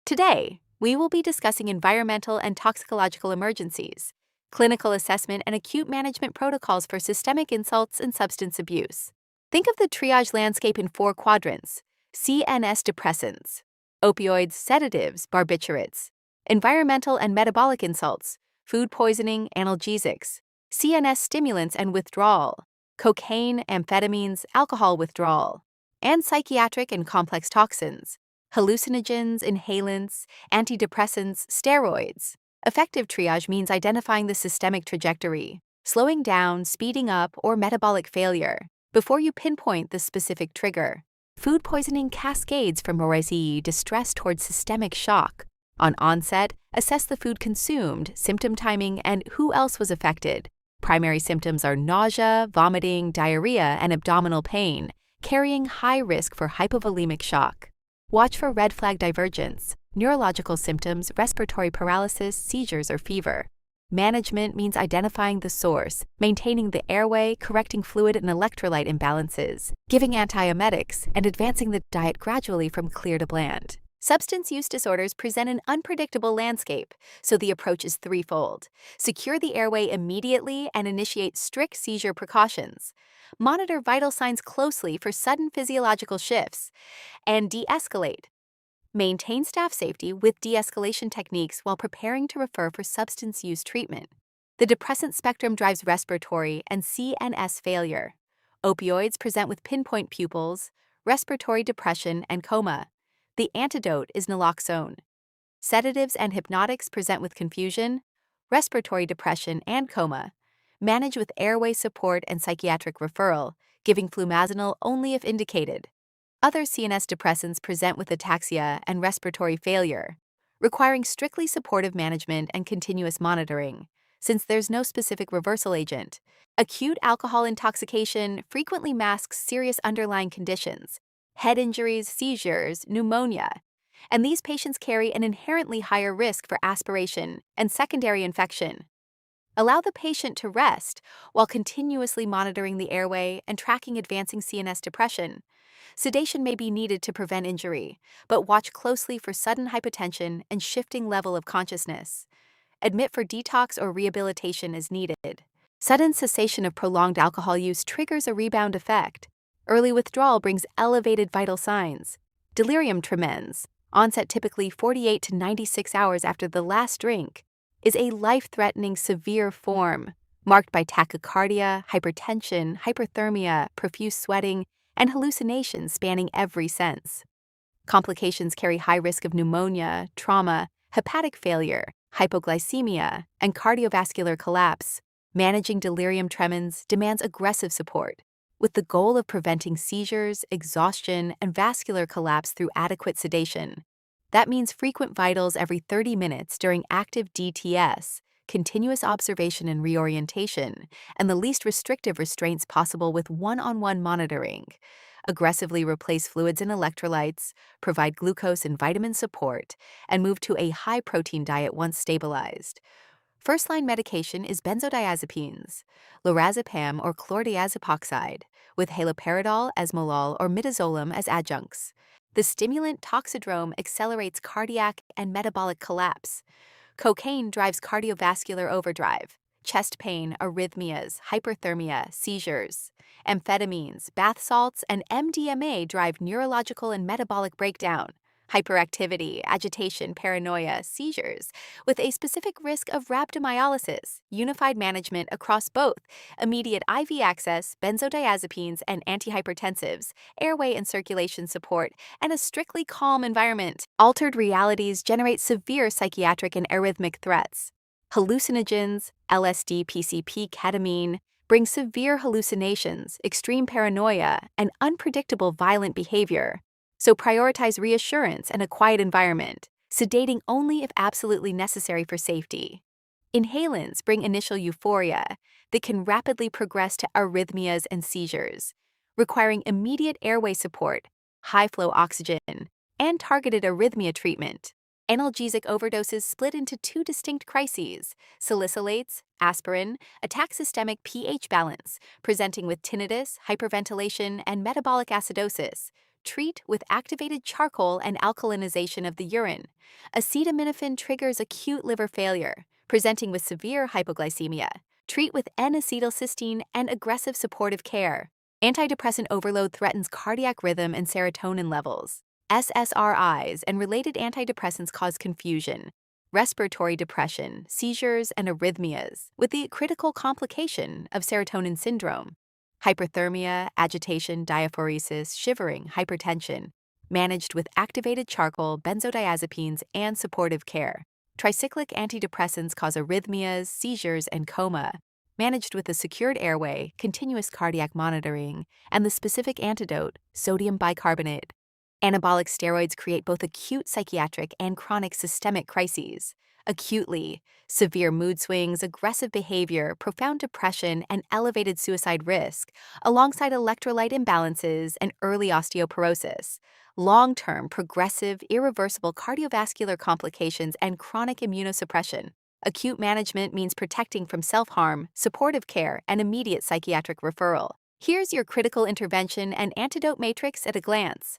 Today, we will be discussing environmental and toxicological emergencies, clinical assessment and acute management protocols for systemic insults and substance abuse. Think of the triage landscape in 4 quadrants: CNS depressants, opioids, sedatives, barbiturates, environmental and metabolic insults, food poisoning, analgesics, CNS stimulants and withdrawal, cocaine, amphetamines, alcohol withdrawal, and psychiatric and complex toxins, hallucinogens, inhalants, antidepressants, steroids. Effective triage means identifying the systemic trajectory, slowing down, speeding up, or metabolic failure before you pinpoint the specific trigger. Food poisoning cascades from arousal distress towards systemic shock. On onset, assess the food consumed, symptom timing, and who else was affected. Primary symptoms are nausea, vomiting, diarrhea, and abdominal pain, carrying high risk for hypovolemic shock. Watch for red flag divergence, neurological symptoms, respiratory paralysis, seizures, or fever. Management means identifying the source, maintaining the airway, correcting fluid and electrolyte imbalances, giving antiemetics, and advancing the diet gradually from clear to bland. Substance use disorders present an unpredictable landscape, so the approach is threefold. Secure the airway immediately and initiate strict seizure precautions. Monitor vital signs closely for sudden physiological shifts, and de-escalate. Maintain staff safety with de-escalation techniques while preparing to refer for substance use treatment. The depressant spectrum drives respiratory and CNS failure. Opioids present with pinpoint pupils, respiratory depression, and coma. The antidote is naloxone. Sedatives and hypnotics present with confusion, respiratory depression, and coma. Manage with airway support and psychiatric referral, giving flumazenil only if indicated. Other CNS depressants present with ataxia and respiratory failure, requiring strictly supportive management and continuous monitoring, since there's no specific reversal agent. Acute alcohol intoxication frequently masks serious underlying conditions, head injuries, seizures, pneumonia, and these patients carry an inherently higher risk for aspiration and secondary infection. Allow the patient to rest while continuously monitoring the airway and tracking advancing CNS depression. Sedation may be needed to prevent injury, but watch closely for sudden hypotension and shifting level of consciousness. Admit for detox or rehabilitation as needed. Sudden cessation of prolonged alcohol use triggers a rebound effect. Early withdrawal brings elevated vital signs. Delirium tremens, onset typically 48 to 96 hours after the last drink, is a life-threatening severe form, marked by tachycardia, hypertension, hyperthermia, profuse sweating, and hallucinations spanning every sense. Complications carry high risk of pneumonia, trauma, hepatic failure, hypoglycemia, and cardiovascular collapse. Managing delirium tremens demands aggressive support, with the goal of preventing seizures, exhaustion, and vascular collapse through adequate sedation. That means frequent vitals every 30 minutes during active DTS, continuous observation and reorientation, and the least restrictive restraints possible with one-on-one monitoring. Aggressively replace fluids and electrolytes, provide glucose and vitamin support, and move to a high-protein diet once stabilized. First-line medication is benzodiazepines, lorazepam or chlordiazepoxide, with haloperidol, esmolol, or midazolam as adjuncts. The stimulant toxidrome accelerates cardiac and metabolic collapse. Cocaine drives cardiovascular overdrive, chest pain, arrhythmias, hyperthermia, seizures. Amphetamines, bath salts, and MDMA drive neurological and metabolic breakdown, hyperactivity, agitation, paranoia, seizures, with a specific risk of rhabdomyolysis. Unified management across both immediate IV access, benzodiazepines and antihypertensives, airway and circulation support, and a strictly calm environment. Altered realities generate severe psychiatric and arrhythmic threats. Hallucinogens, LSD, PCP, ketamine, bring severe hallucinations, extreme paranoia, and unpredictable violent behavior. So prioritize reassurance and a quiet environment, sedating only if absolutely necessary for safety. Inhalants bring initial euphoria that can rapidly progress to arrhythmias and seizures, requiring immediate airway support, high-flow oxygen, and targeted arrhythmia treatment. Analgesic overdoses split into 2 distinct crises: salicylates, aspirin, attack systemic pH balance, presenting with tinnitus, hyperventilation, and metabolic acidosis. treat with activated charcoal and alkalinization of the urine. Acetaminophen triggers acute liver failure, presenting with severe hypoglycemia. Treat with N-acetylcysteine and aggressive supportive care. Antidepressant overload threatens cardiac rhythm and serotonin levels. SSRIs and related antidepressants cause confusion, respiratory depression, seizures, and arrhythmias, with the critical complication of serotonin syndrome. Hyperthermia, agitation, diaphoresis, shivering, hypertension, managed with activated charcoal, benzodiazepines, and supportive care. Tricyclic antidepressants cause arrhythmias, seizures, and coma, managed with a secured airway, continuous cardiac monitoring, and the specific antidote, sodium bicarbonate. Anabolic steroids create both acute psychiatric and chronic systemic crises. Acutely, severe mood swings, aggressive behavior, profound depression, and elevated suicide risk, alongside electrolyte imbalances and early osteoporosis. Long-term, progressive, irreversible cardiovascular complications and chronic immunosuppression. Acute management means protecting from self-harm, supportive care, and immediate psychiatric referral. Here's your critical intervention and antidote matrix at a glance.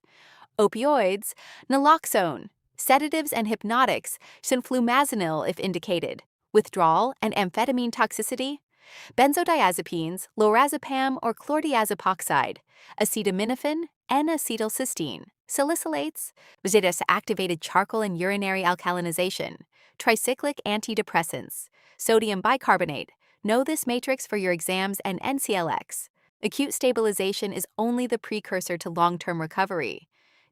Opioids, naloxone, sedatives and hypnotics, sulfasalazine if indicated. Withdrawal and amphetamine toxicity, benzodiazepines, lorazepam or chlordiazepoxide, acetaminophen, N-acetylcysteine, salicylates, activated charcoal and urinary alkalinization, tricyclic antidepressants, sodium bicarbonate. Know this matrix for your exams and NCLEX. Acute stabilization is only the precursor to long-term recovery.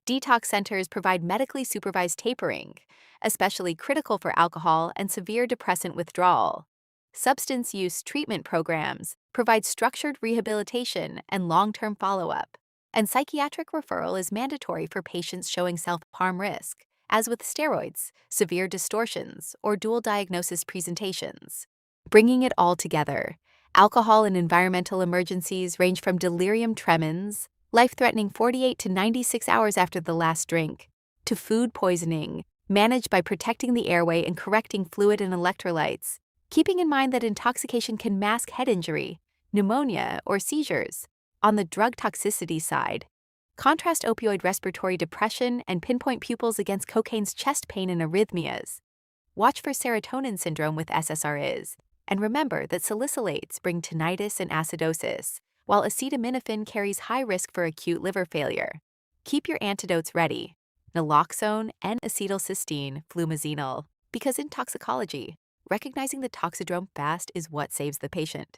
Detox centers provide medically supervised tapering, especially critical for alcohol and severe depressant withdrawal. Substance use treatment programs provide structured rehabilitation and long-term follow-up. And psychiatric referral is mandatory for patients showing self-harm risk, as with steroids, severe distortions, or dual diagnosis presentations. Bringing it all together, alcohol and environmental emergencies range from delirium tremens, life-threatening 48 to 96 hours after the last drink, to food poisoning, managed by protecting the airway and correcting fluid and electrolytes, keeping in mind that intoxication can mask head injury, pneumonia, or seizures. On the drug toxicity side, contrast opioid respiratory depression and pinpoint pupils against cocaine's chest pain and arrhythmias. Watch for serotonin syndrome with SSRIs, and remember that salicylates bring tinnitus and acidosis, while acetaminophen carries high risk for acute liver failure. Keep your antidotes ready: naloxone and acetylcysteine, flumazenil, because in toxicology, recognizing the toxidrome fast is what saves the patient.